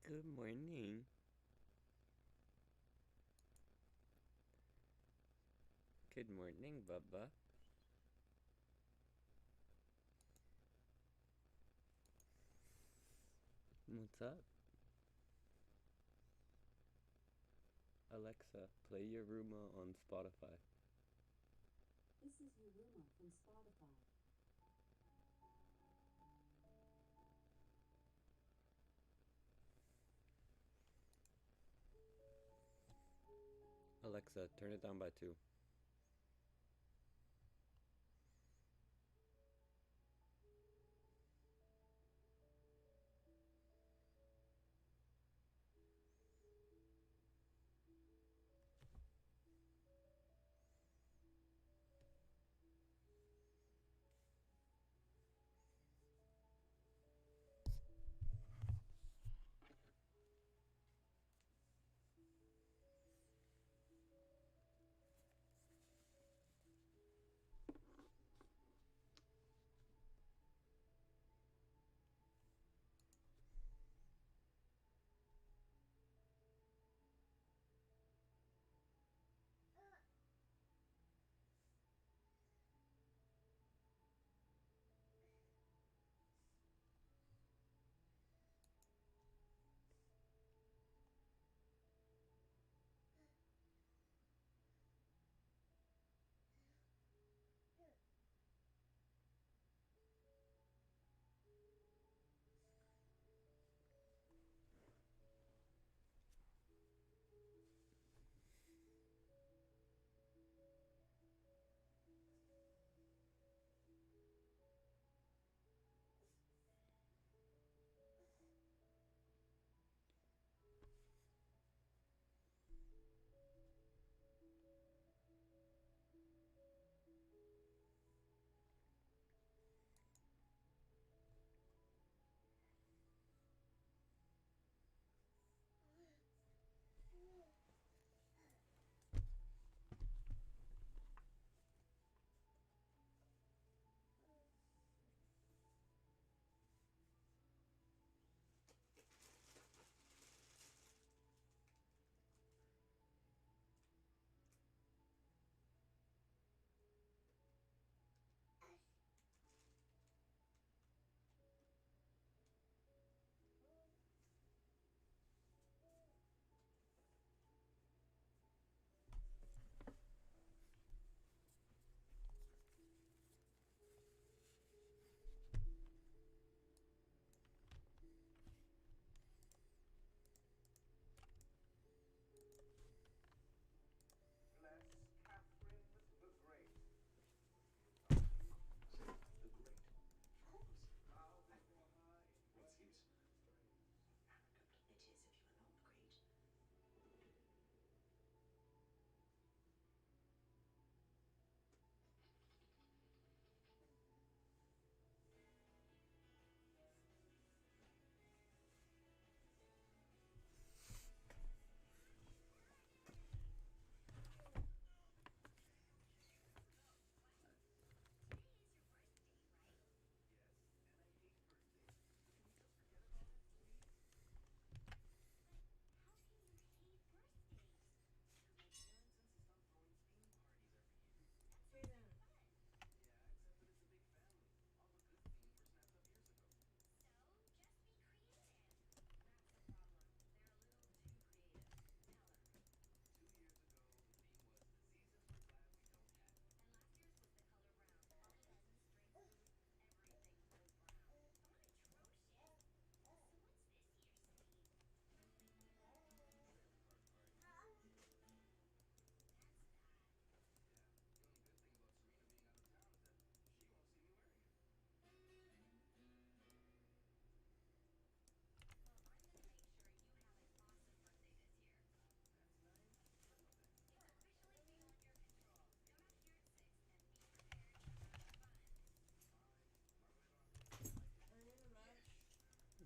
Good morning. Good morning, Bubba. What's up? Alexa, play your Yuruma on Spotify. This is Yuruma from Spotify. Alexa, turn it down by 2.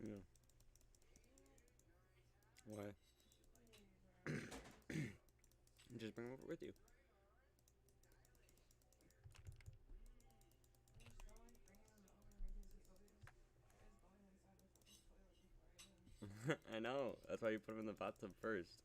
Yeah. Why? Just bring it over with you. I know. That's why you put him in the bathtub first.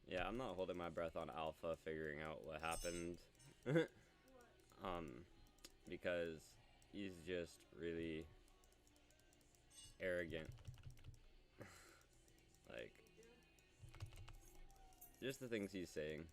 Yeah, I'm not holding my breath on Alpha figuring out what happened. um, because he's just really arrogant. Like, just the things he's saying.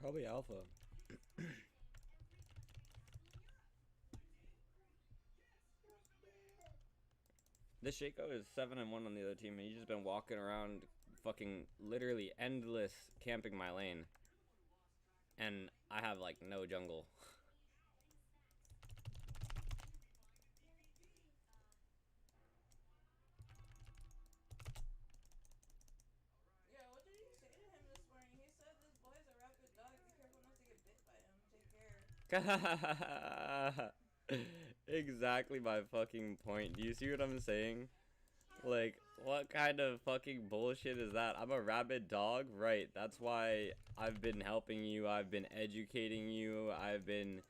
Probably Alpha. This Shaco is 7-1 on the other team, and he's just been walking around, fucking literally endless camping my lane, and I have like no jungle. Yeah, what did you say to him this morning? He said this boy's a rabid dog. Be careful not to get bit by him. Take care. Exactly my fucking point. Do you see what I'm saying? Like, what kind of fucking bullshit is that? I'm a rabid dog? Right, that's why I've been helping you, I've been educating you, I've been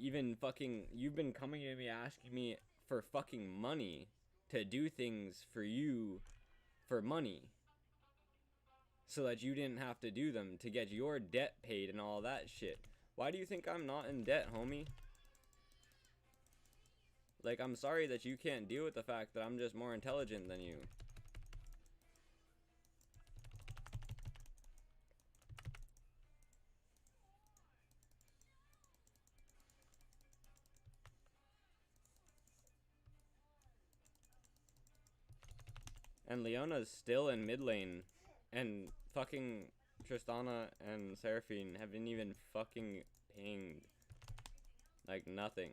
even fucking, you've been coming to me asking me for fucking money to do things for you for money so that you didn't have to do them to get your debt paid and all that shit. Why do you think I'm not in debt, homie? Like, I'm sorry that you can't deal with the fact that I'm just more intelligent than you. And Leona's still in mid lane. And fucking Tristana and Seraphine haven't even fucking pinged. Like, nothing.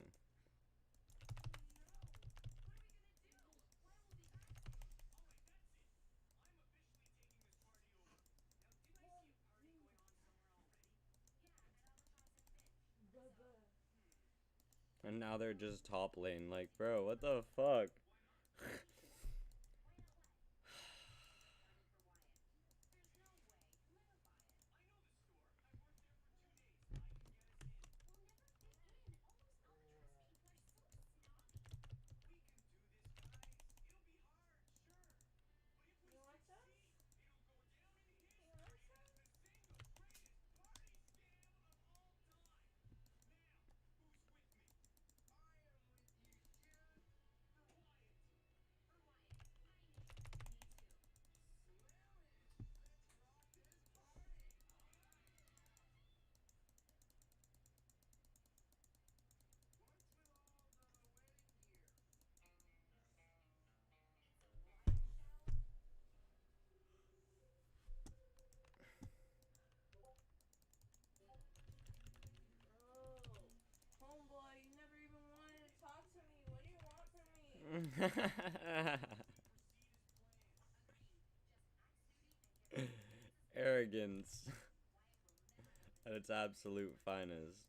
And now they're just top lane. Like, bro, what the fuck? You want some? You want some? Bro. Homeboy, you never even wanted to talk to me. What do you want from me? Arrogance at its absolute finest.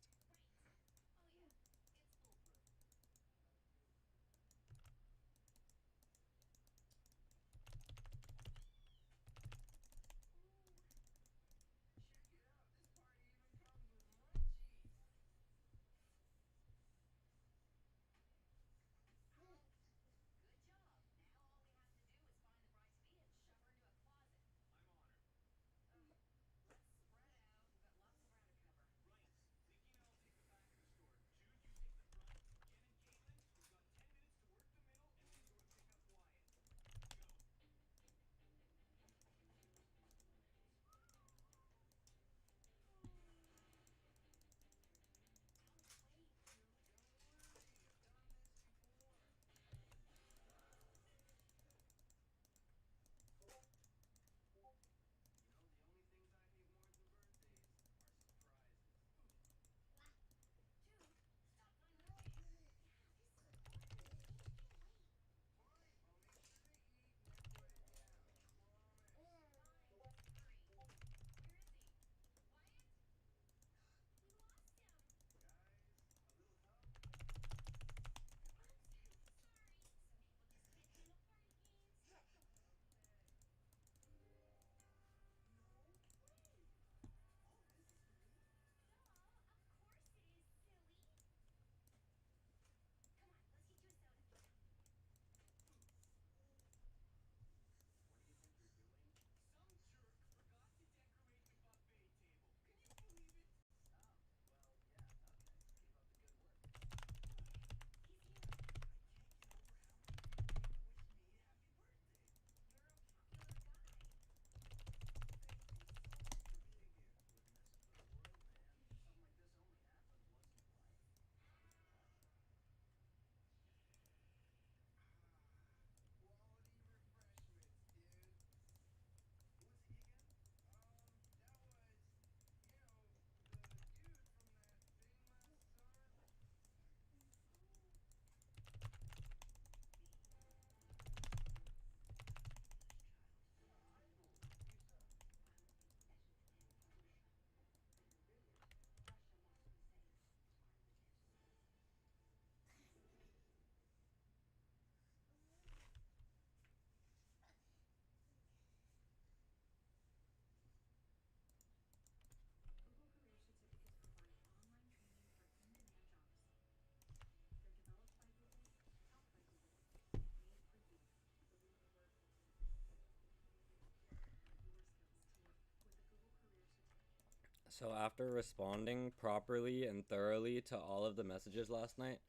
So after responding properly and thoroughly to all of the messages last night,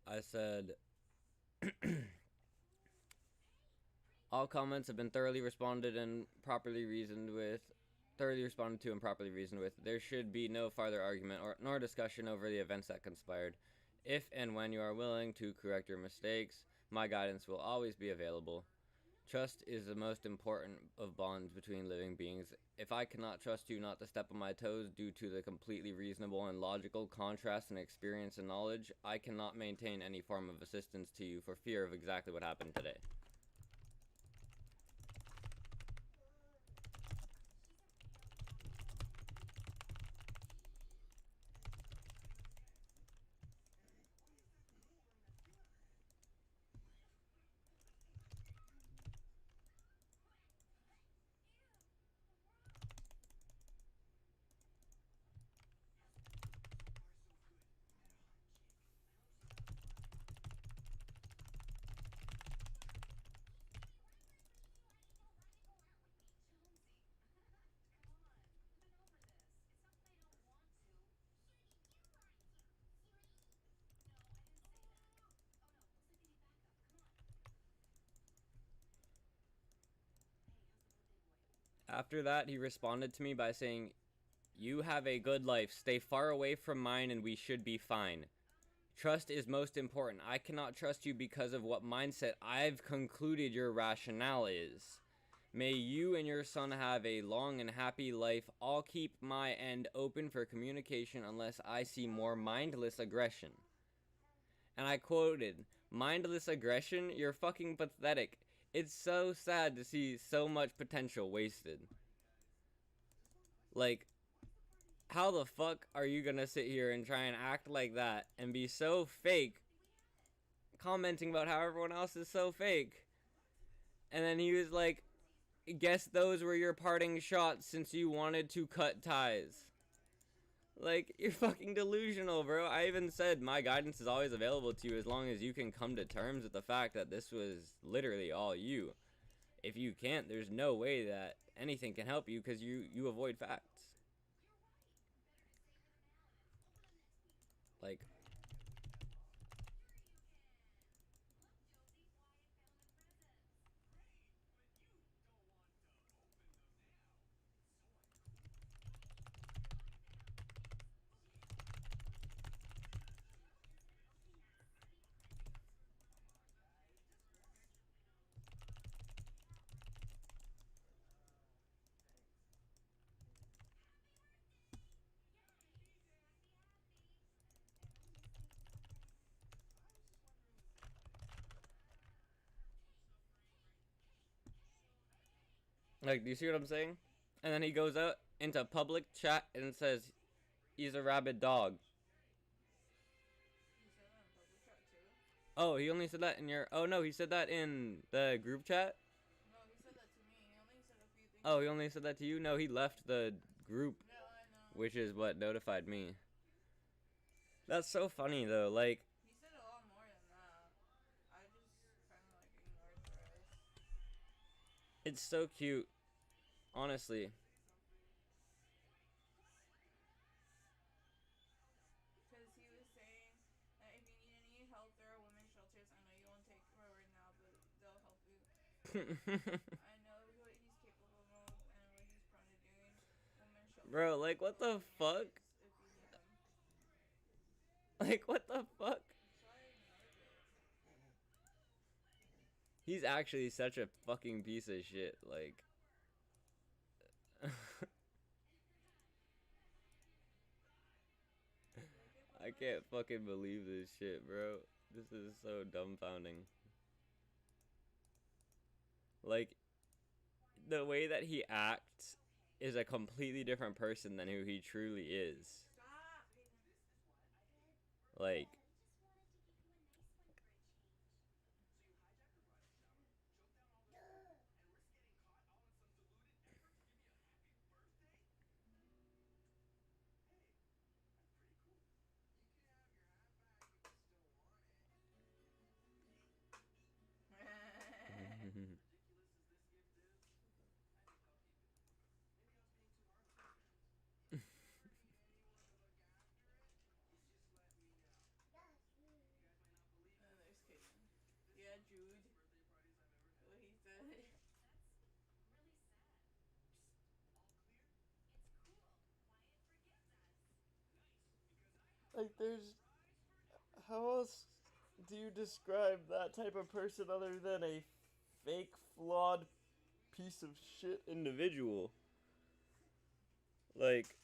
I said, all comments have been thoroughly responded and properly reasoned with. Thoroughly responded to and properly reasoned with. There should be no farther argument nor discussion over the events that conspired. If and when you are willing to correct your mistakes, my guidance will always be available. Trust is the most important of bonds between living beings. If I cannot trust you not to step on my toes due to the completely reasonable and logical contrast in experience and knowledge, I cannot maintain any form of assistance to you for fear of exactly what happened today. After that, he responded to me by saying, "You have a good life. Stay far away from mine and we should be fine. Trust is most important. I cannot trust you because of what mindset I've concluded your rationale is. May you and your son have a long and happy life. I'll keep my end open for communication unless I see more mindless aggression." And I quoted, "Mindless aggression? You're fucking pathetic. It's so sad to see so much potential wasted." Like, how the fuck are you gonna sit here and try and act like that and be so fake, commenting about how everyone else is so fake? And then he was like, "Guess those were your parting shots since you wanted to cut ties." Like, you're fucking delusional, bro. I even said my guidance is always available to you as long as you can come to terms with the fact that this was literally all you. If you can't, there's no way that anything can help you because you avoid facts. Like, do you see what I'm saying? And then he goes out into public chat and says he's a rabid dog. You said that in public chat too? Oh, he only said that in your... Oh, no, he said that in the group chat? No, he said that to me. He only said a few things. Oh, he only said that to you? No, he left the group, Yeah, I know. which is what notified me. That's so funny, though. Like, He said a lot more than that. I just kind of like ignored the rest. it's so cute. Honestly. Because he was saying that if you need any help, there are women's shelters. I know you won't take my word now, but they'll help you. I know what he's capable of and what he's prone to doing. Women's shelters. Bro, like, what the fuck? If you need them. Like, what the fuck? So I ignored it. He's actually such a fucking piece of shit. Like... I can't fucking believe this shit, bro. This is so dumbfounding. Like, the way that he acts is a completely different person than who he truly is. Stop! Like, Like, there's... How else do you describe that type of person other than a fake, flawed piece of shit individual? Like...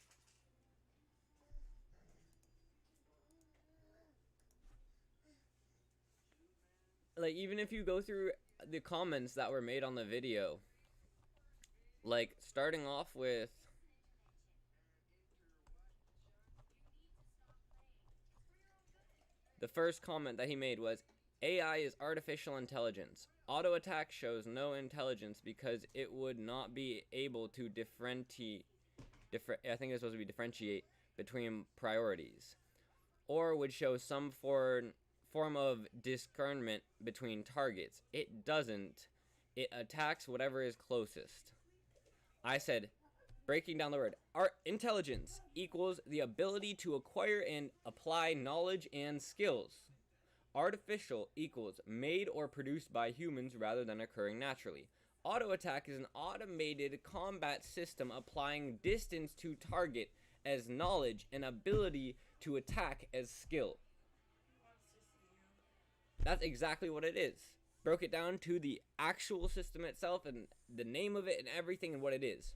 Like, even if you go through the comments that were made on the video, like, starting off with... The first comment that he made was, AI is artificial intelligence. Auto attack shows no intelligence because it would not be able to differentiate between priorities, or would show some form of discernment between targets. It doesn't. It attacks whatever is closest. I said, breaking down the word, intelligence equals the ability to acquire and apply knowledge and skills. Artificial equals made or produced by humans rather than occurring naturally. Auto attack is an automated combat system applying distance to target as knowledge and ability to attack as skill. That's exactly what it is. Broke it down to the actual system itself and the name of it and everything and what it is.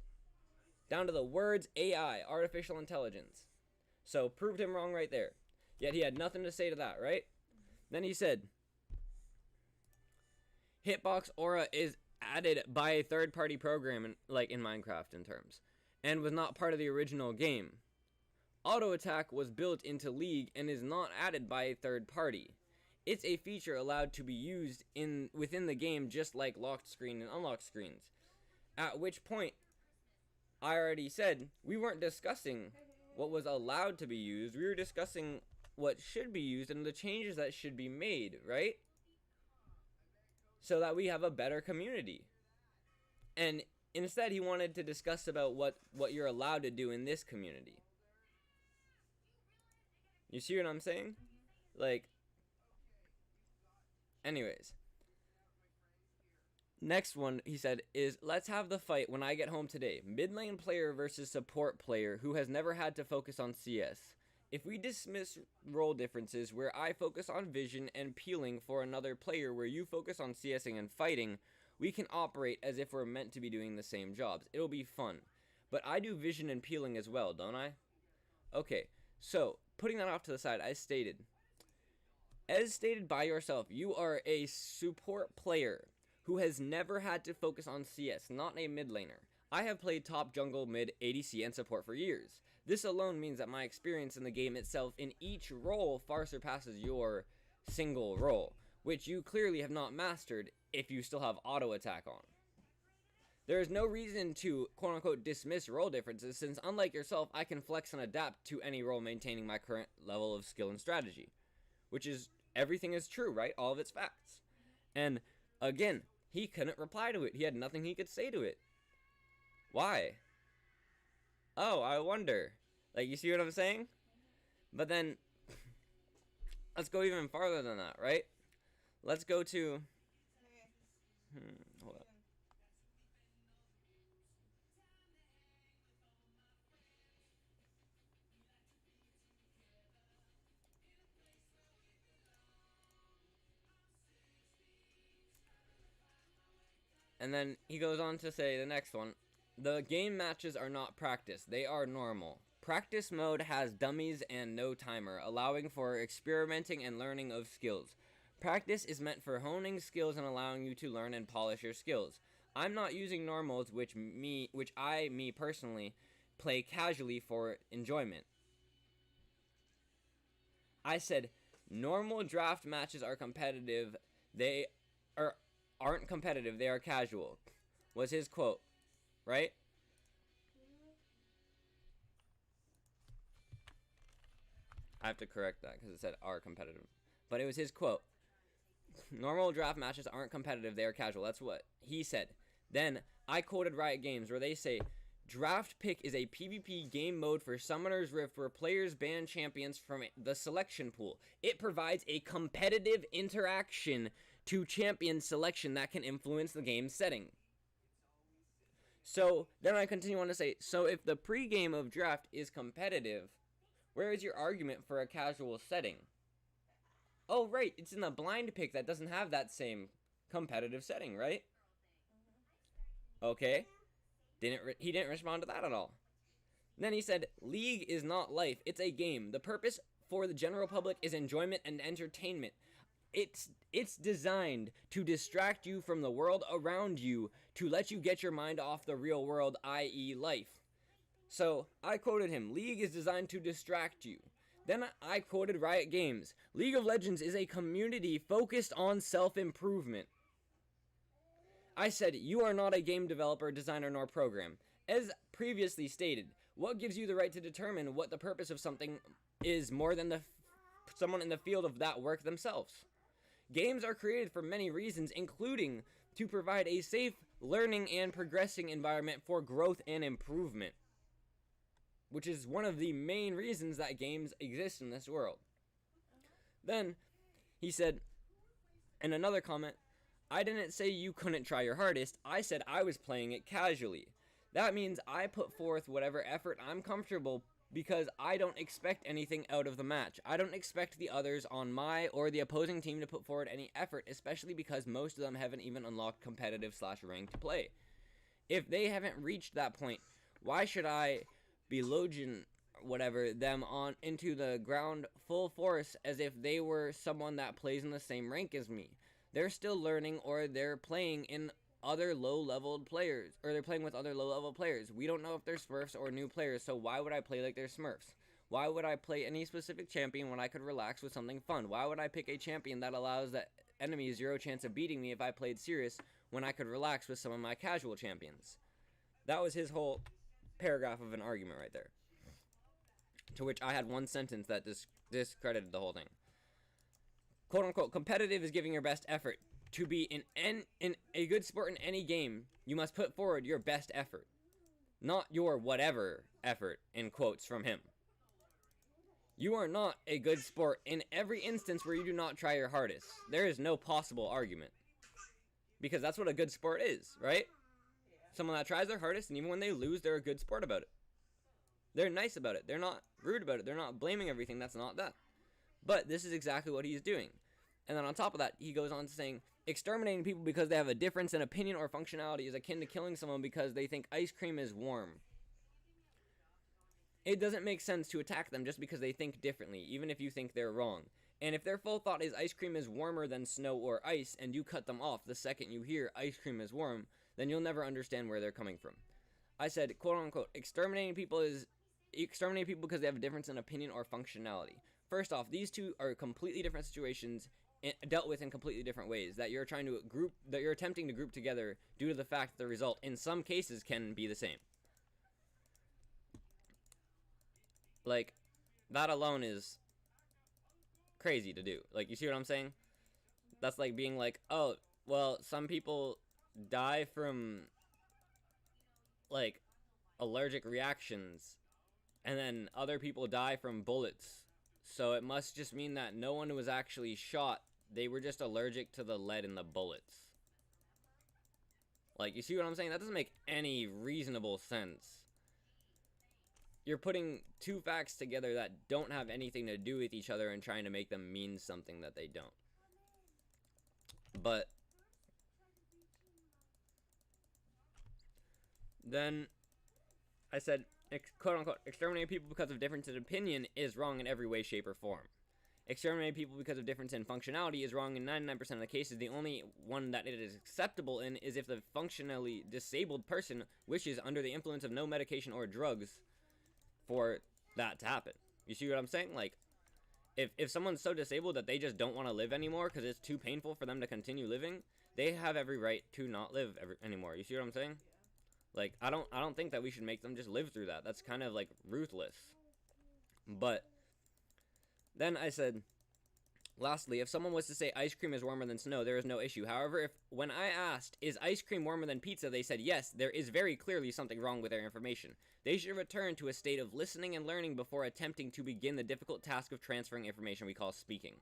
Down to the words AI, artificial intelligence. So proved him wrong right there. Yet he had nothing to say to that, right? Then he said, Hitbox Aura is added by a third-party program, like in Minecraft in terms, and was not part of the original game. Auto attack was built into League and is not added by a third party. It's a feature allowed to be used within the game, just like locked screen and unlocked screens. At which point, I already said we weren't discussing what was allowed to be used. We were discussing what should be used and the changes that should be made, right? So that we have a better community. And instead, he wanted to discuss about what you're allowed to do in this community. You see what I'm saying? Like, anyways. Next one, he said, is let's have the fight when I get home today. Mid lane player versus support player who has never had to focus on CS. If we dismiss role differences where I focus on vision and peeling for another player where you focus on CSing and fighting, we can operate as if we're meant to be doing the same jobs. It'll be fun. But I do vision and peeling as well, don't I? Okay, so putting that off to the side, as stated by yourself, you are a support player who has never had to focus on CS, not a mid laner. I have played top jungle, mid, ADC, and support for years. This alone means that my experience in the game itself in each role far surpasses your single role, which you clearly have not mastered if you still have auto attack on. There is no reason to quote-unquote dismiss role differences, since unlike yourself, I can flex and adapt to any role maintaining my current level of skill and strategy. Which is, everything is true, right? All of it's facts. And again, he couldn't reply to it. He had nothing he could say to it. Why? Oh, I wonder. Like, you see what I'm saying? But then, let's go even farther than that, right? Let's go to... hold up. And then he goes on to say the next one. The game matches are not practice, they are normal. Practice mode has dummies and no timer, allowing for experimenting and learning of skills. Practice is meant for honing skills and allowing you to learn and polish your skills. I'm not using normals, which I personally play casually for enjoyment. I said normal draft matches are competitive. They aren't competitive, they are casual. Was his quote, right? I have to correct that because it said are competitive. But it was his quote. Normal draft matches aren't competitive, they are casual. That's what he said. Then I quoted Riot Games where they say, draft pick is a PvP game mode for Summoner's Rift where players ban champions from the selection pool. It provides a competitive interaction to champion selection that can influence the game setting. So then I continue on to say, so if the pregame of draft is competitive, Where is your argument for a casual setting? Oh, right, it's in the blind pick that doesn't have that same competitive setting, right? Okay. He didn't respond to that at all. Then he said, League is not life, it's a game. The purpose for the general public is enjoyment and entertainment. It's designed to distract you from the world around you, to let you get your mind off the real world, i.e. life. So, I quoted him, League is designed to distract you. Then I quoted Riot Games, League of Legends is a community focused on self-improvement. I said, you are not a game developer, designer, nor program. As previously stated, what gives you the right to determine what the purpose of something is more than someone in the field of that work themselves? Games are created for many reasons, including to provide a safe, learning, and progressing environment for growth and improvement, which is one of the main reasons that games exist in this world. Then, he said, in another comment, I didn't say you couldn't try your hardest, I said I was playing it casually. That means I put forth whatever effort I'm comfortable because I don't expect anything out of the match. I don't expect the others on my or the opposing team to put forward any effort, especially because most of them haven't even unlocked competitive/ranked play. If they haven't reached that point, why should I be lodging them on into the ground full force as if they were someone that plays in the same rank as me? They're still learning, or they're playing in other low-leveled players, or they're playing with other low-level players. We don't know if they're Smurfs or new players, so why would I play like they're Smurfs? Why would I play any specific champion when I could relax with something fun? Why would I pick a champion that allows the enemy zero chance of beating me if I played serious when I could relax with some of my casual champions? That was his whole paragraph of an argument right there. To which I had one sentence that discredited the whole thing. Quote unquote, competitive is giving your best effort. To be in a good sport in any game, you must put forward your best effort. Not your whatever effort, in quotes from him. You are not a good sport in every instance where you do not try your hardest. There is no possible argument. Because that's what a good sport is, right? Someone that tries their hardest, and even when they lose, they're a good sport about it. They're nice about it. They're not rude about it. They're not blaming everything that's not that. But this is exactly what he's doing. And then on top of that, he goes on to saying, exterminating people because they have a difference in opinion or functionality is akin to killing someone because they think ice cream is warm. It doesn't make sense to attack them just because they think differently, even if you think they're wrong. And if their full thought is ice cream is warmer than snow or ice, and you cut them off the second you hear ice cream is warm, then you'll never understand where they're coming from. I said, quote unquote, exterminating people because they have a difference in opinion or functionality. First off, these two are completely different situations dealt with in completely different ways that you're attempting to group together due to the fact that the result in some cases can be the same. Like, that alone is crazy to do. Like, you see what I'm saying? That's like being like, oh, well, some people die from like allergic reactions, and then other people die from bullets, so it must just mean that no one was actually shot. They were just allergic to the lead in the bullets. Like, you see what I'm saying? That doesn't make any reasonable sense. You're putting two facts together that don't have anything to do with each other and trying to make them mean something that they don't. But then I said, quote unquote, exterminating people because of difference in opinion is wrong in every way, shape, or form. Exterminating people because of difference in functionality is wrong in 99% of the cases. The only one that it is acceptable in is if the functionally disabled person wishes, under the influence of no medication or drugs, for that to happen. You see what I'm saying? Like, if someone's so disabled that they just don't want to live anymore because it's too painful for them to continue living, they have every right to not live anymore. You see what I'm saying? Like, I don't think that we should make them just live through that. That's kind of like ruthless. But then I said, lastly, if someone was to say ice cream is warmer than snow, there is no issue. However, when I asked, is ice cream warmer than pizza, they said yes, there is very clearly something wrong with their information. They should return to a state of listening and learning before attempting to begin the difficult task of transferring information we call speaking.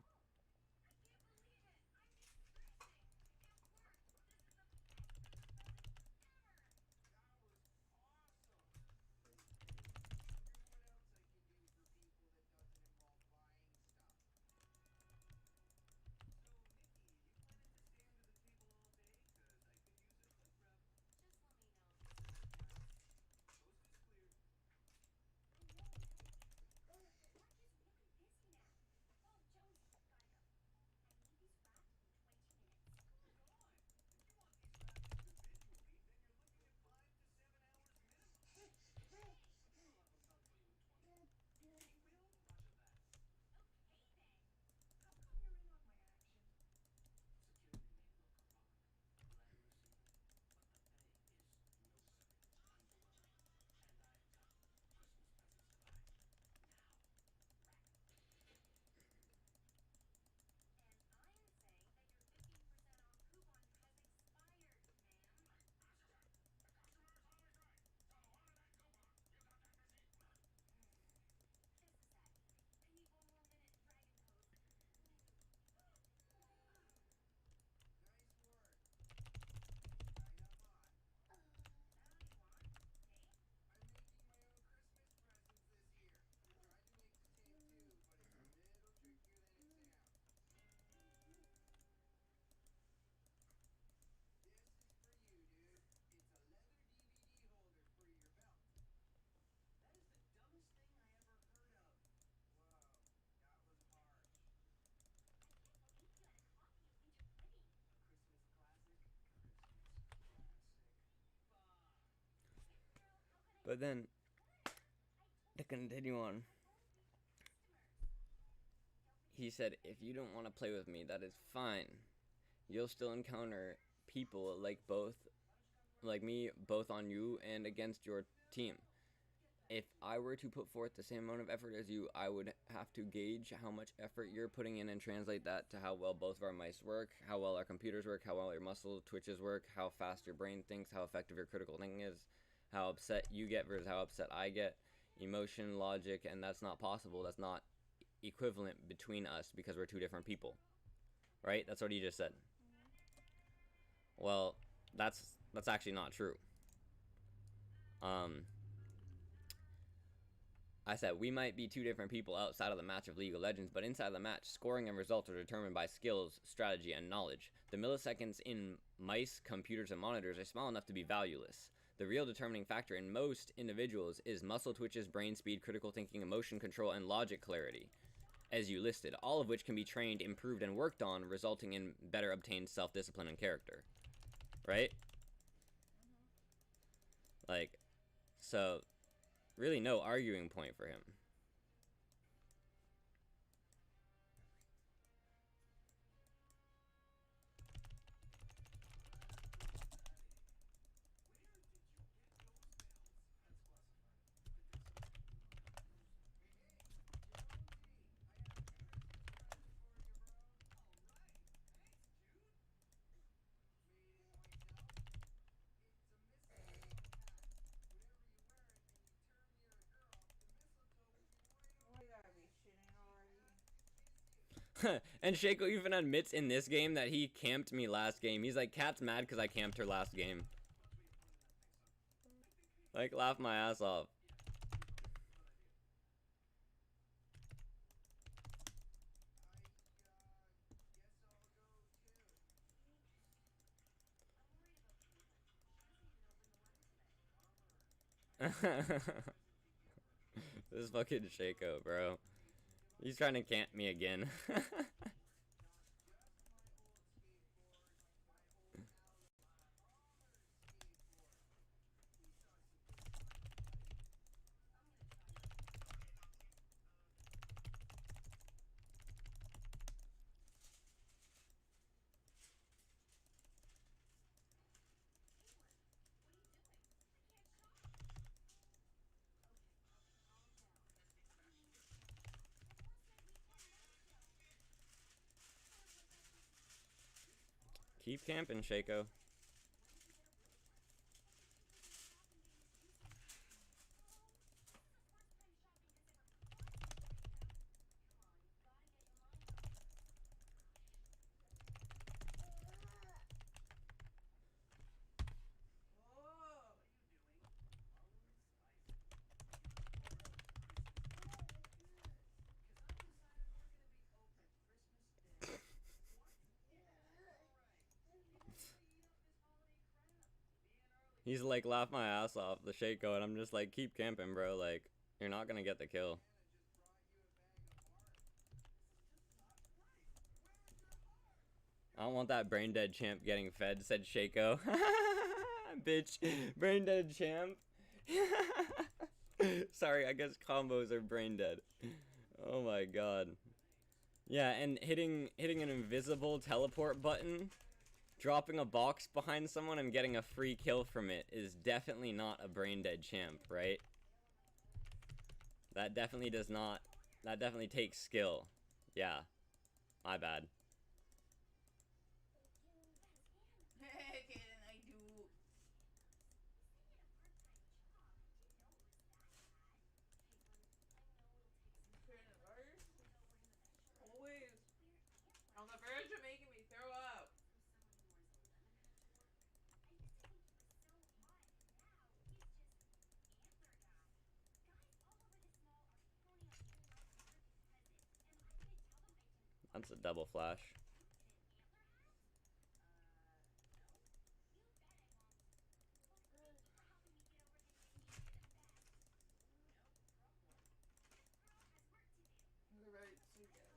But then, to continue on, he said, if you don't want to play with me, that is fine. You'll still encounter people like me, both on you and against your team. If I were to put forth the same amount of effort as you, I would have to gauge how much effort you're putting in and translate that to how well both of our mice work, how well our computers work, how well your muscle twitches work, how fast your brain thinks, how effective your critical thinking is, how upset you get versus how upset I get, emotion, logic, and that's not possible. That's not equivalent between us because we're two different people. Right? That's what he just said. Well, that's actually not true. I said we might be two different people outside of the match of League of Legends, but inside the match, scoring and results are determined by skills, strategy, and knowledge. The milliseconds in mice, computers, and monitors are small enough to be valueless. The real determining factor in most individuals is muscle twitches, brain speed, critical thinking, emotion control, and logic clarity, as you listed, all of which can be trained, improved, and worked on, resulting in better obtained self-discipline and character. Right? Like, so, really no arguing point for him. Why you gotta be shitting already? And Shaco even admits in this game that he camped me last game. He's like, Cat's mad because I camped her last game. Like, laugh my ass off. This fucking Shaco, bro. He's trying to camp me again. Keep camping, Shaco. Oh! He's like, laugh my ass off, the Shaco, and I'm just like, keep camping, bro. Like, you're not gonna get the kill. I don't want that brain dead champ getting fed, said Shaco. Bitch, brain dead champ. Sorry, I guess combos are brain dead. Oh my god. Yeah, and hitting an invisible teleport button, dropping a box behind someone and getting a free kill from it is definitely not a brain dead champ, right? That definitely does not. That definitely takes skill. Yeah. My bad. Okay, then I do. Coronavirus? Always. On the verge of making me throw up. That's a double flash. You're right, so good.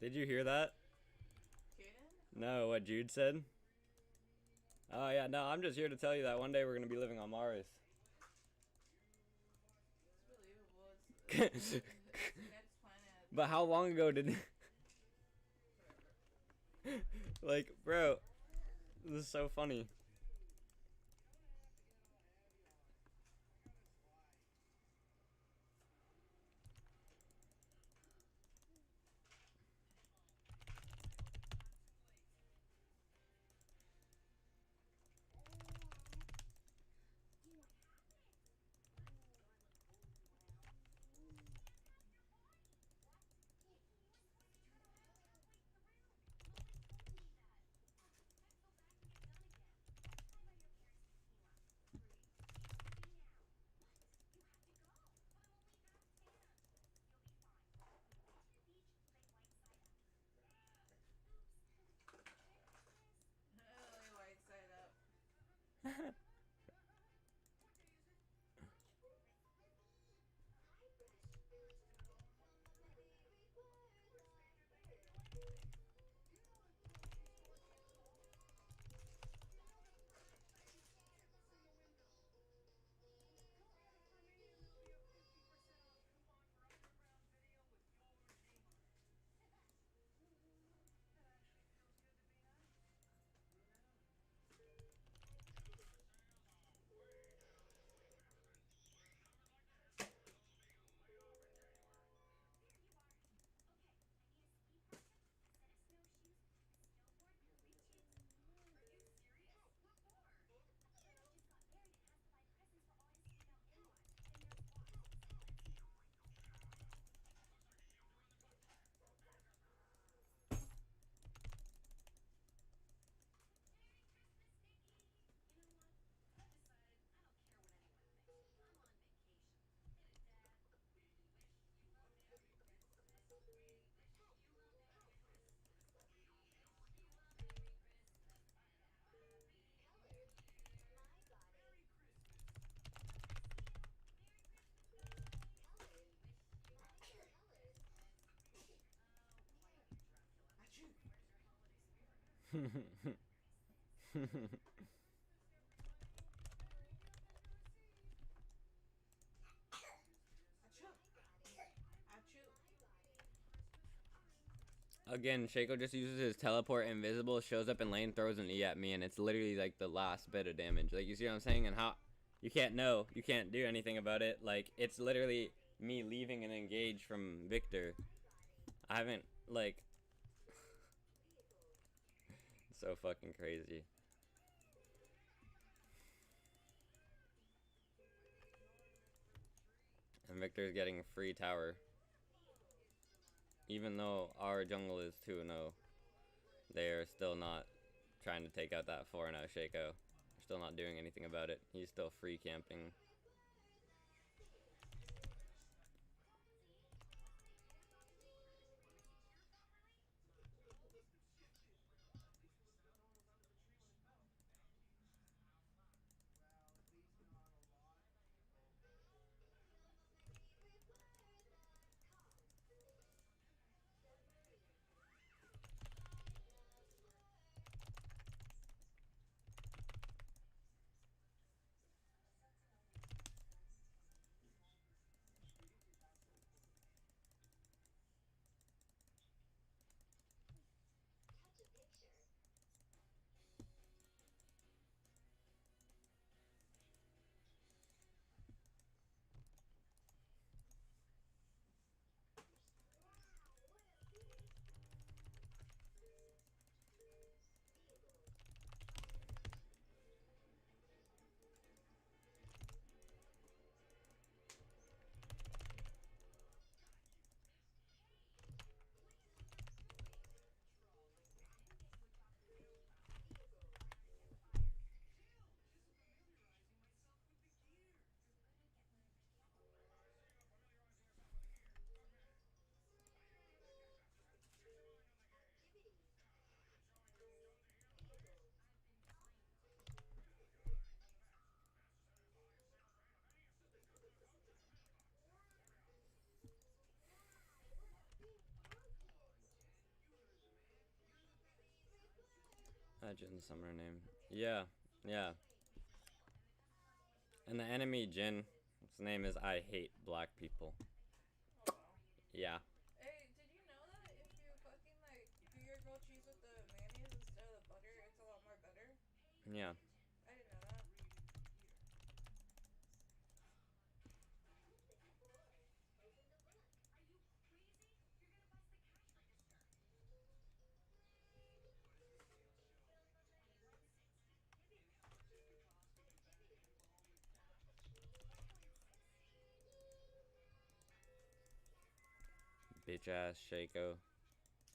Did you hear that? Kaden? No, what Jude said? Oh yeah, no, I'm just here to tell you that one day we're gonna be living on Mars. It's believable. It's the next planet. But how long ago did Forever. like, bro, this is so funny. Lily white side up. Achoo. Again, Shaco just uses his teleport invisible, shows up in lane, throws an E at me, and it's literally like the last bit of damage. Like, you see what I'm saying? And how you can't know, you can't do anything about it. Like, it's literally me leaving an engage from Victor. I haven't, like, so fucking crazy. And Victor's getting free tower. Even though our jungle is 2-0, they are still not trying to take out that 4-0 Shaco. They're still not doing anything about it. He's still free camping. That Jin's summoner name. Yeah, yeah. And the enemy Jin, its name is I hate black people. Oh wow. Yeah. Hey, did you know that if you fucking like do your grilled cheese with the mayonnaise instead of the butter, it's a lot more better? Yeah. I didn't know that. Bitch ass Shaco. No, Papas.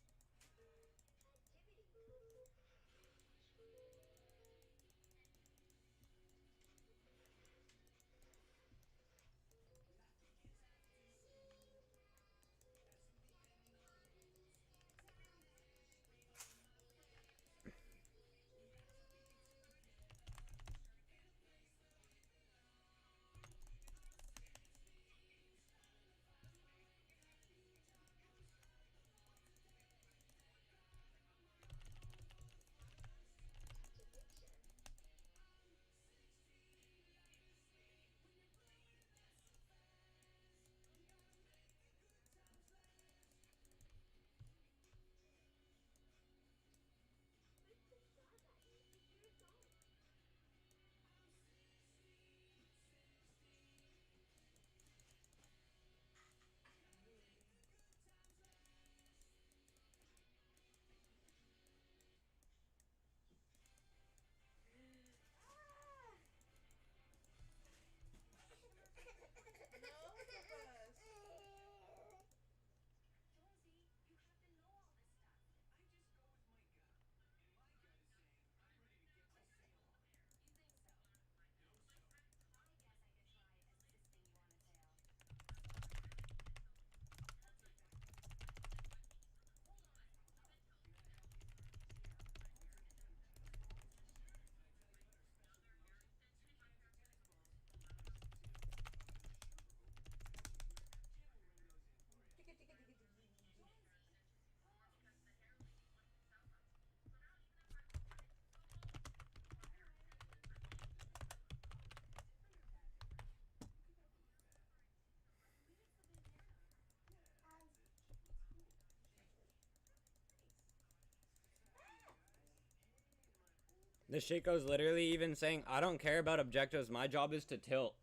The Shaco's literally even saying, I don't care about objectives, my job is to tilt.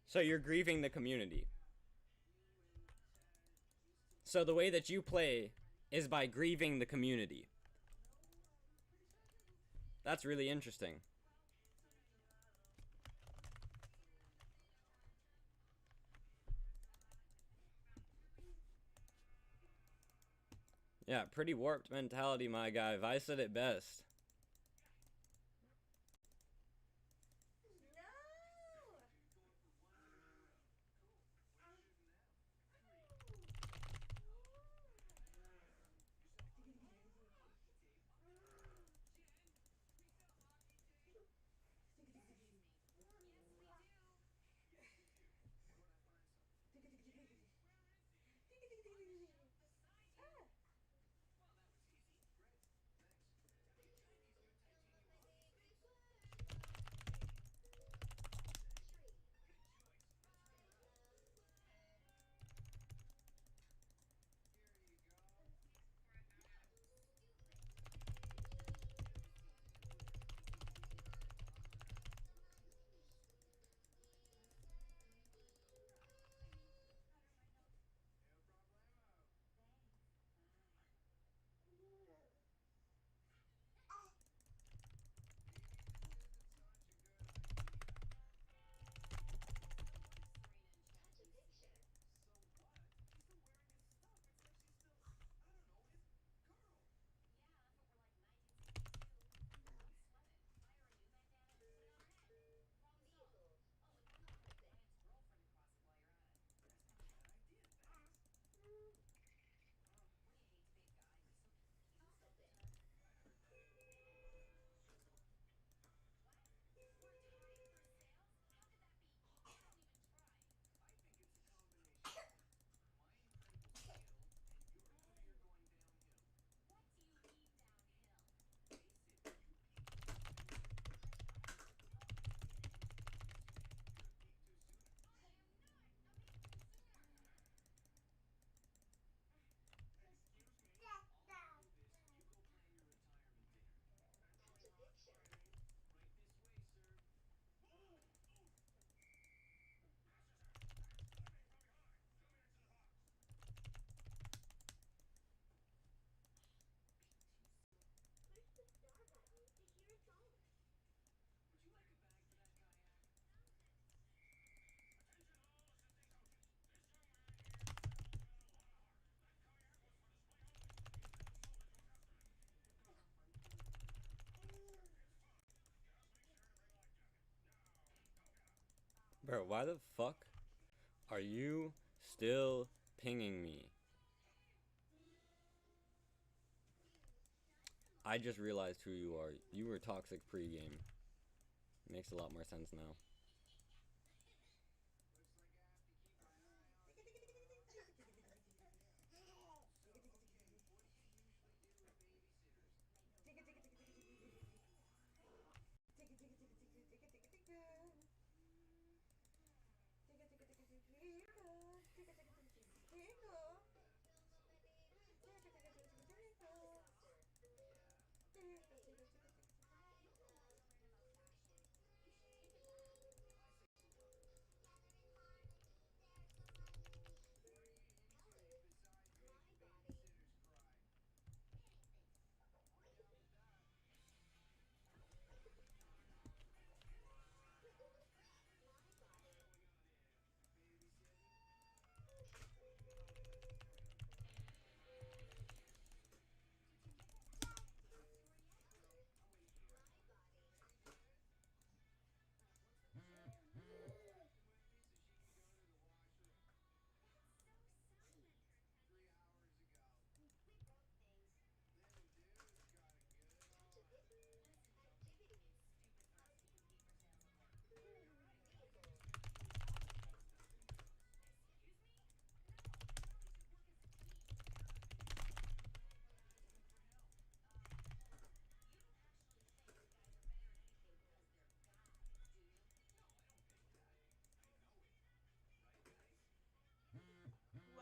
So you're grieving the community. So the way that you play is by grieving the community. That's really interesting. Yeah, pretty warped mentality, my guy. Vice said it best. No. Bro, why the fuck are you still pinging me? I just realized who you are. You were toxic pregame. Makes a lot more sense now.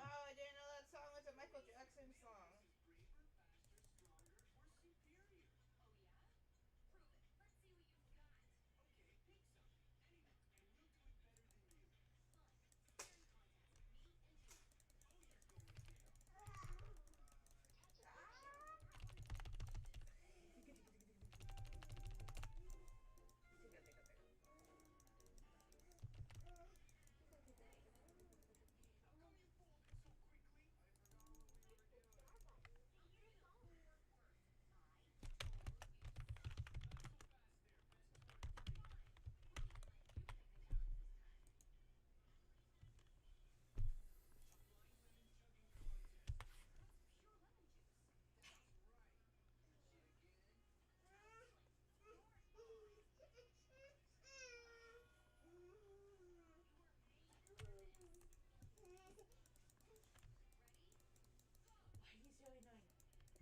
Wow, I didn't know that song was a Michael Jackson song.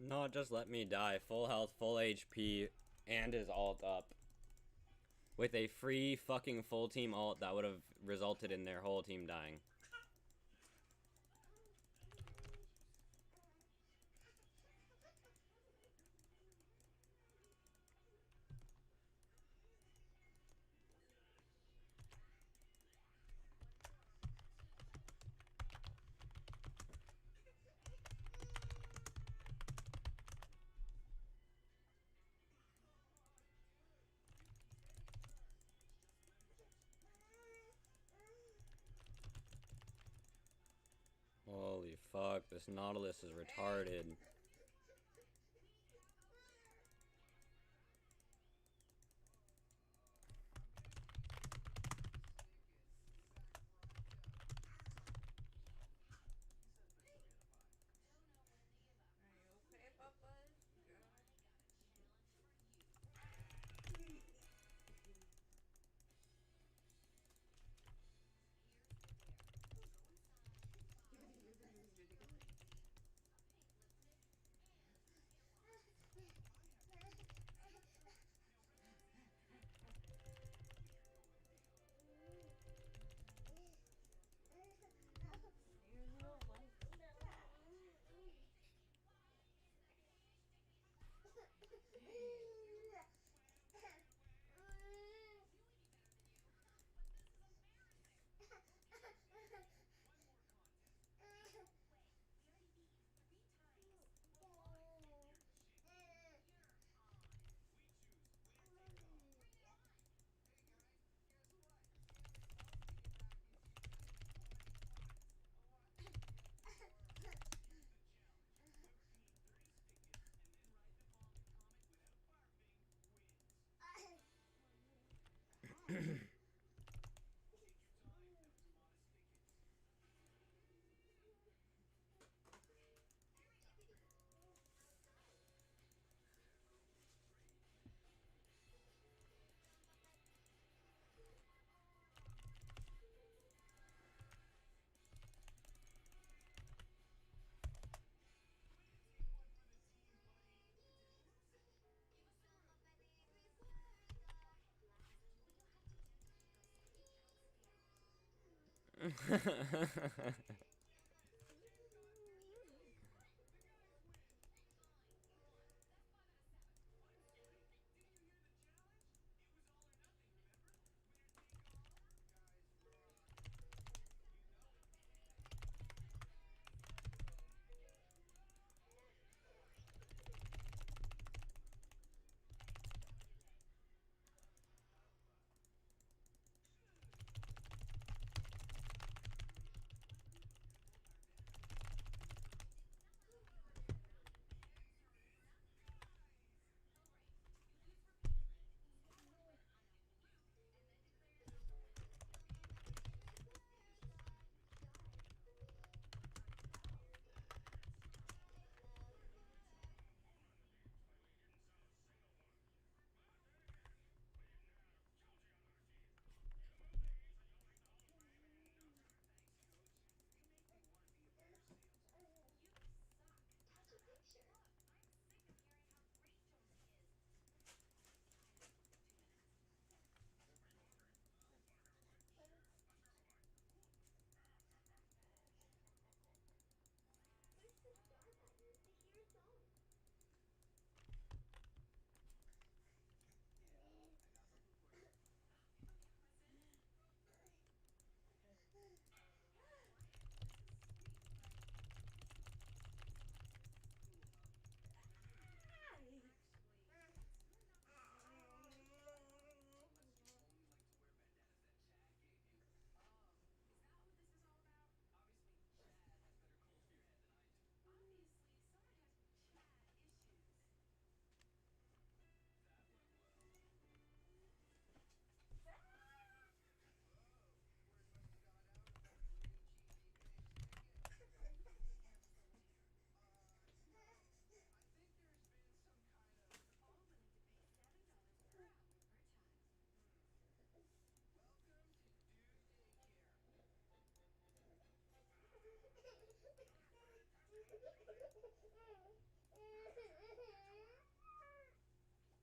No, just let me die. Full health, full HP, and his ult up. With a free fucking full team ult that would have resulted in their whole team dying. Holy fuck, this Nautilus is retarded. Are you okay, Papa?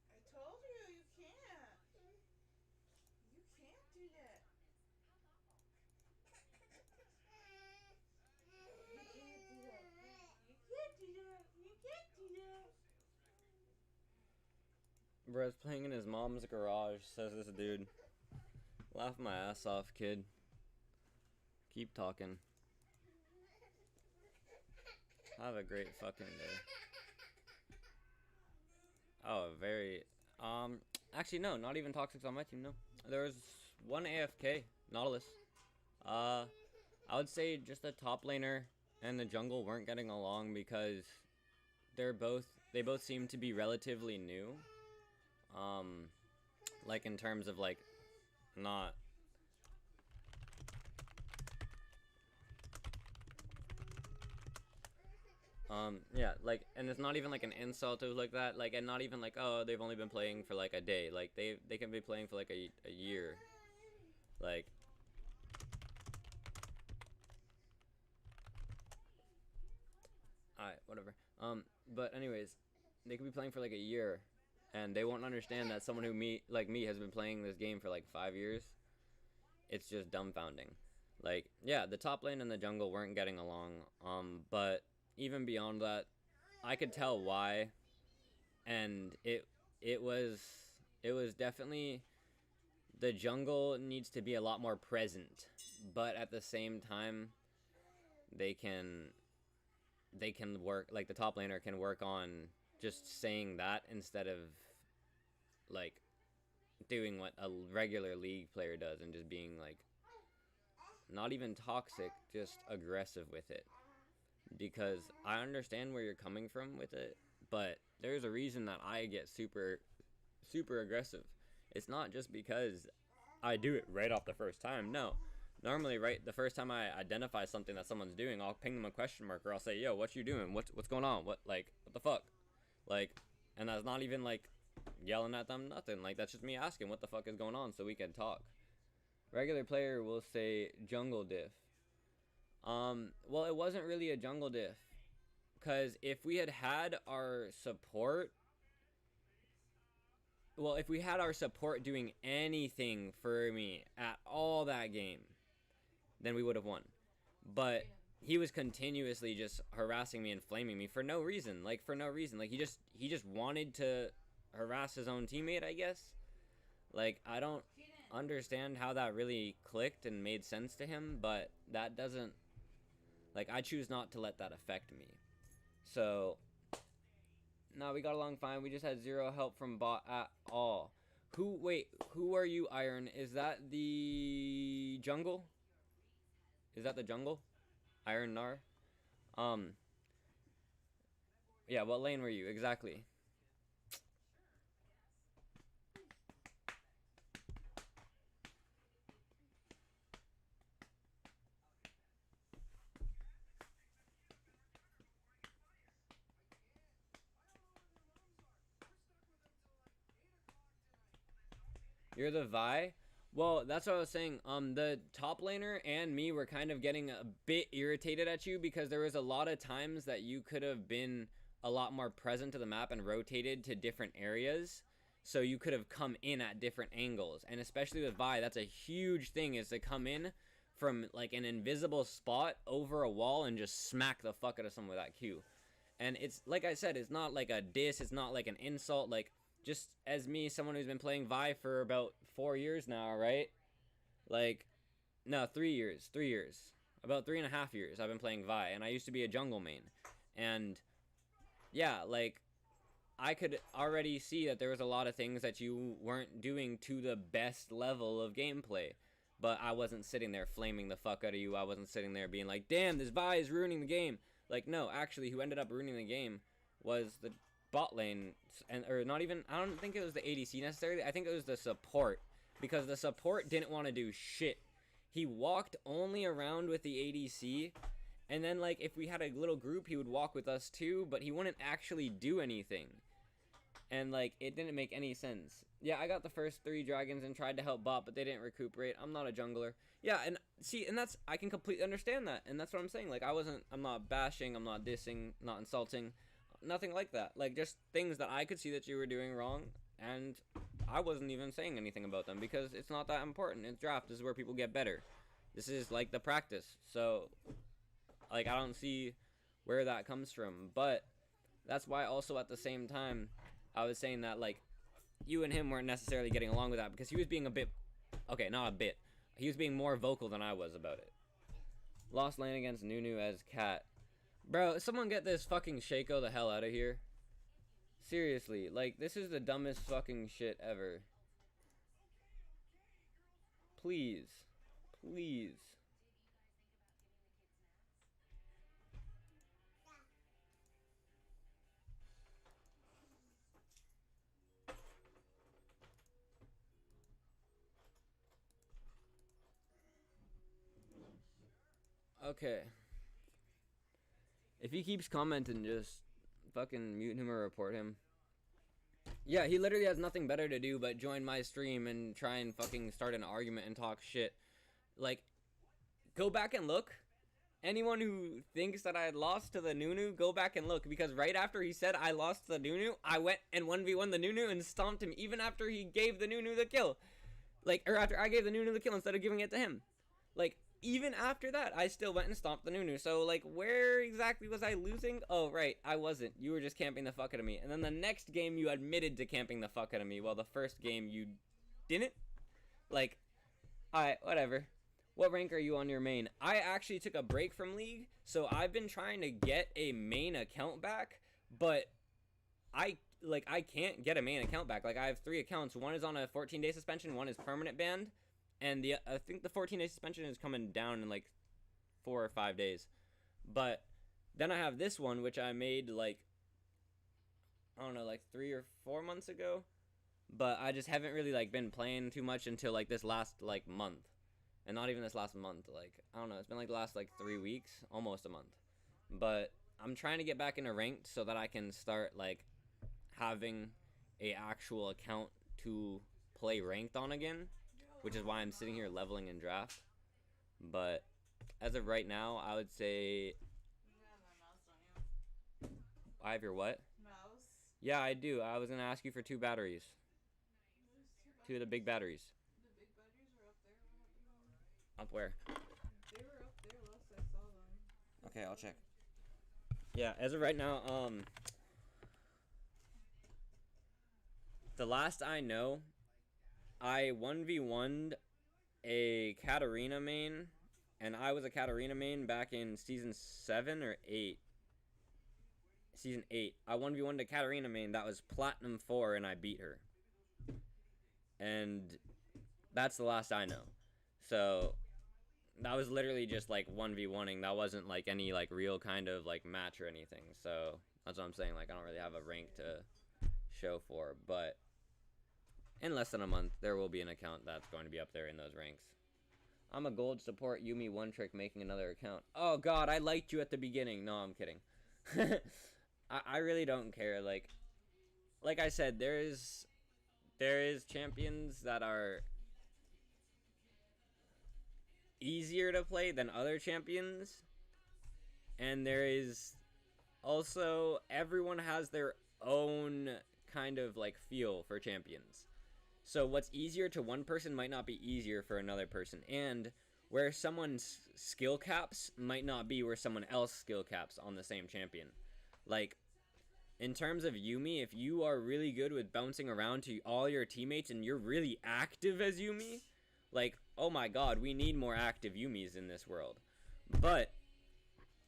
I told you you can't. You can't do that. You can't do that. You can't do that. You can't do that. Bro's playing in his mom's garage, says this dude. Laugh my ass off, kid. Keep talking. Have a great fucking day. Oh, very. Actually, no, not even Toxics on my team, no. There's one AFK, Nautilus. I would say just the top laner and the jungle weren't getting along because they both seem to be relatively new. Like in terms of like, not. Yeah, like, and it's not even like an insult or like that, like, and not even like, oh, they've only been playing for like a day, like, they can be playing for like a year, like, alright, whatever, but anyways, they could be playing for like a year, and they won't understand that someone like me has been playing this game for like 5 years. It's just dumbfounding. Like, yeah, the top lane and the jungle weren't getting along, but even beyond that, I could tell why, and it was it was definitely, the jungle needs to be a lot more present, but at the same time, they can work, like the top laner can work on just saying that instead of like doing what a regular league player does and just being like not even toxic, just aggressive with it. Because I understand where you're coming from with it, but there's a reason that I get super aggressive. It's not just because I do it right off the first time. No. Normally, right, the first time I identify something that someone's doing, I'll ping them a question mark, or I'll say, yo, what you doing? What's going on? What the fuck? Like, and that's not even like yelling at them, nothing. Like, that's just me asking what the fuck is going on so we can talk. Regular player will say jungle diff. Well, it wasn't really a jungle diff, because if we had our support, well, if we had our support doing anything for me at all that game, then we would have won. But he was continuously just harassing me and flaming me for no reason. Like he just wanted to harass his own teammate, I guess. Like I don't understand how that really clicked and made sense to him, but that doesn't, like, I choose not to let that affect me. So no, we got along fine. We just had zero help from bot at all. Who are you, Iron? Is that the jungle? Is that the jungle? Iron Nar? Yeah, what lane were you? Exactly. You're the Vi? Well, that's what I was saying. The top laner and me were kind of getting a bit irritated at you because there was a lot of times that you could have been a lot more present to the map and rotated to different areas. So you could have come in at different angles. And especially with Vi, that's a huge thing, is to come in from like an invisible spot over a wall and just smack the fuck out of someone with that Q. And it's, like I said, it's not like a diss, it's not like an insult, like, just as me, someone who's been playing Vi for about 4 years now, right? Like, no, 3 years. About 3.5 years I've been playing Vi, and I used to be a jungle main. And, yeah, like, I could already see that there was a lot of things that you weren't doing to the best level of gameplay. But I wasn't sitting there flaming the fuck out of you. I wasn't sitting there being like, damn, this Vi is ruining the game. Like, no, actually, who ended up ruining the game was the bot lane, and or not even, I don't think it was the ADC necessarily. I think it was the support, because the support didn't want to do shit. He walked only around with the ADC, and then, like, if we had a little group, he would walk with us too, but he wouldn't actually do anything. And, like, it didn't make any sense. Yeah, I got the first 3 dragons and tried to help bot, but they didn't recuperate. I'm not a jungler. Yeah, and see, and that's, I can completely understand that, and that's what I'm saying. Like, I'm not bashing, I'm not dissing, not insulting, nothing like that. Like, just things that I could see that you were doing wrong, and I wasn't even saying anything about them, because it's not that important. It's draft. This is where people get better. This is, like, the practice. So, like, I don't see where that comes from. But that's why also at the same time, I was saying that, like, you and him weren't necessarily getting along with that, because he was being a bit, okay, not a bit, he was being more vocal than I was about it. Lost lane against Nunu as Cat. Bro, someone get this fucking Shaco the hell out of here. Seriously, like, this is the dumbest fucking shit ever. Please. Please. Okay. If he keeps commenting, just fucking mute him or report him. Yeah, he literally has nothing better to do but join my stream and try and fucking start an argument and talk shit. Like, go back and look. Anyone who thinks that I had lost to the Nunu, go back and look. Because right after he said I lost to the Nunu, I went and 1v1 the Nunu and stomped him even after he gave the Nunu the kill. Like, or after I gave the Nunu the kill instead of giving it to him. Like, even after that, I still went and stomped the Nunu. So, like, where exactly was I losing? Oh, right, I wasn't. You were just camping the fuck out of me. And then the next game, you admitted to camping the fuck out of me, while the first game, you didn't? Like, alright, whatever. What rank are you on your main? I actually took a break from League, so I've been trying to get a main account back, but I can't get a main account back. Like, I have 3 accounts. One is on a 14-day suspension, one is permanent banned. And I think the 14-day suspension is coming down in, like, 4 or 5 days. But then I have this one, which I made, like, I don't know, like 3 or 4 months ago. But I just haven't really, like, been playing too much until, like, this last, like, month. And not even this last month. Like, I don't know, it's been, like, the last, like, 3 weeks. Almost a month. But I'm trying to get back into ranked so that I can start, like, having a actual account to play ranked on again. Which is why I'm sitting here leveling in draft. But as of right now, I would say... You have my mouse, don't you? I have your what? Mouse. Yeah, I do. I was going to ask you for 2 batteries. 2 of the big batteries. The big batteries are up there. Up where? Big there last I saw them. Okay, I'll check. Yeah, as of right now, the last I know, I 1v1'd a Katarina main, and I was a Katarina main back in season 7 or 8. Season 8. I 1v1'd a Katarina main that was Platinum 4, and I beat her. And that's the last I know. So that was literally just like 1v1ing. That wasn't like any like real kind of like match or anything. So that's what I'm saying. Like I don't really have a rank to show for, but in less than a month there will be an account that's going to be up there in those ranks. I'm a gold support Yumi one trick making another account. Oh god, I liked you at the beginning. No, I'm kidding. I really don't care. Like I said, there is champions that are easier to play than other champions, and there is also, everyone has their own kind of like feel for champions. So what's easier to one person might not be easier for another person, and where someone's skill caps might not be where someone else skill caps on the same champion. Like in terms of Yumi, if you are really good with bouncing around to all your teammates and you're really active as Yumi, like, oh my god, we need more active Yumis in this world. But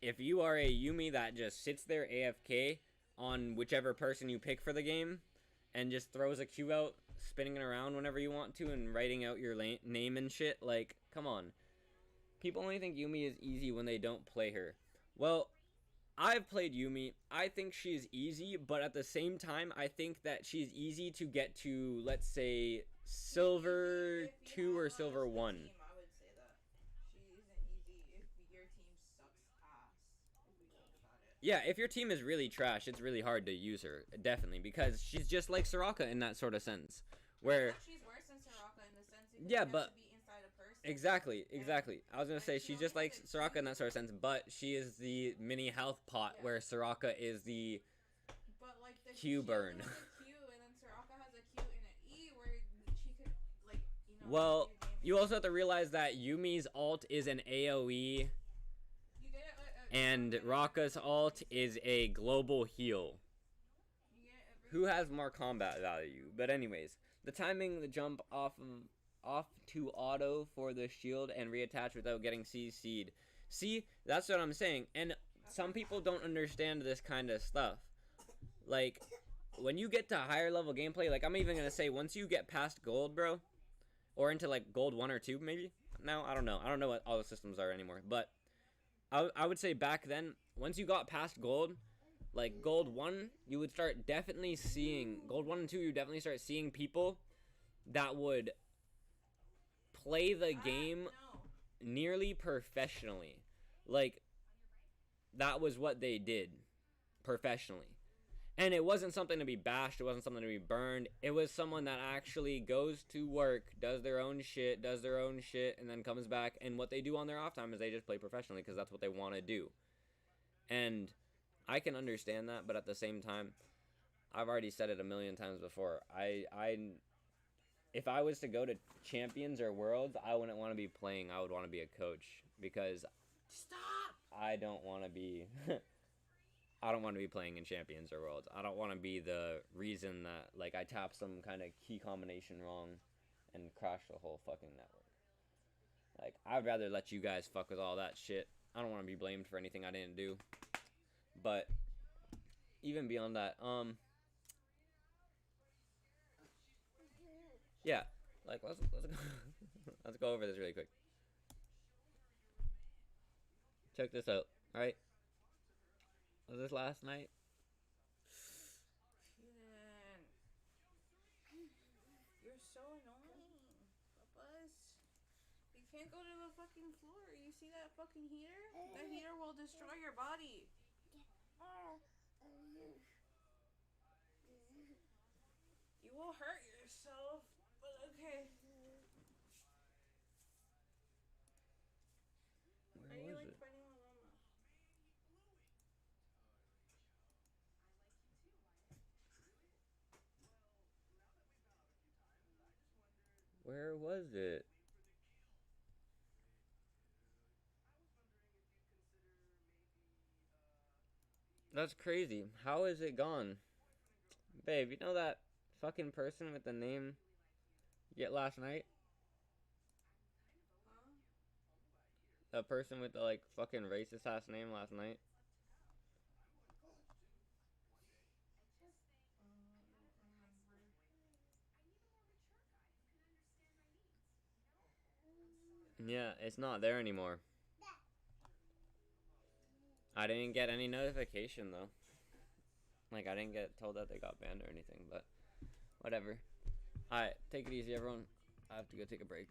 if you are a Yumi that just sits there AFK on whichever person you pick for the game and just throws a Q out, spinning it around whenever you want to and writing out your name and shit, like, come on. People only think Yumi is easy when they don't play her. Well, I've played Yumi. I think she's easy, but at the same time, I think that she's easy to get to, let's say, Silver 2 or Silver 1. Team, I would say that she isn't easy if your team sucks ass. If we think about it. Yeah, if your team is really trash, it's really hard to use her, definitely, because she's just like Soraka in that sort of sense, where she's worse than Soraka in the sense that yeah, you but have to be inside a person. exactly. I was gonna say she's just like Soraka in that sort of sense, but she is the mini health pot, where Soraka is the but like the Q burn. Q, and then Soraka has a Q and an E where she could like Well, you also have to realize that Yumi's ult is an AOE. And Raka's ult is a global heal. Who has more combat value? But anyways, the timing, the jump off to auto for the shield and reattach without getting CC'd. See, that's what I'm saying. And some people don't understand this kind of stuff. Like, when you get to higher level gameplay, like I'm even gonna say once you get past gold, bro, or into like gold 1 or 2 maybe. No, I don't know. I don't know what all the systems are anymore, but I would say back then, once you got past gold, like gold 1, you would start definitely seeing, gold 1 and 2, you definitely start seeing people that would play the game nearly professionally. Like, that was what they did professionally. And it wasn't something to be bashed, it wasn't something to be burned. It was someone that actually goes to work, does their own shit, and then comes back. And what they do on their off time is they just play professionally because that's what they want to do. And I can understand that, but at the same time, I've already said it a million times before. If I was to go to Champions or Worlds, I wouldn't want to be playing. I would want to be a coach because I don't want to be... I don't want to be playing in Champions or Worlds. I don't want to be the reason that, like, I tap some kind of key combination wrong and crash the whole fucking network. Like, I'd rather let you guys fuck with all that shit. I don't want to be blamed for anything I didn't do. But, even beyond that, yeah, like, let's go, let's go over this really quick. Check this out, alright? Was this last night? You're so annoying. Bubba's. You can't go to the fucking floor. You see that fucking heater? That heater will destroy your body. You will hurt yourself, but okay. Where was it? Where was it? That's crazy. How is it gone? Babe, you know that fucking person with the name you get last night? Huh? That person with the like fucking racist ass name last night? I don't remember. Yeah, it's not there anymore. I didn't get any notification though. Like I didn't get told that they got banned or anything, but whatever. Alright, take it easy everyone. I have to go take a break.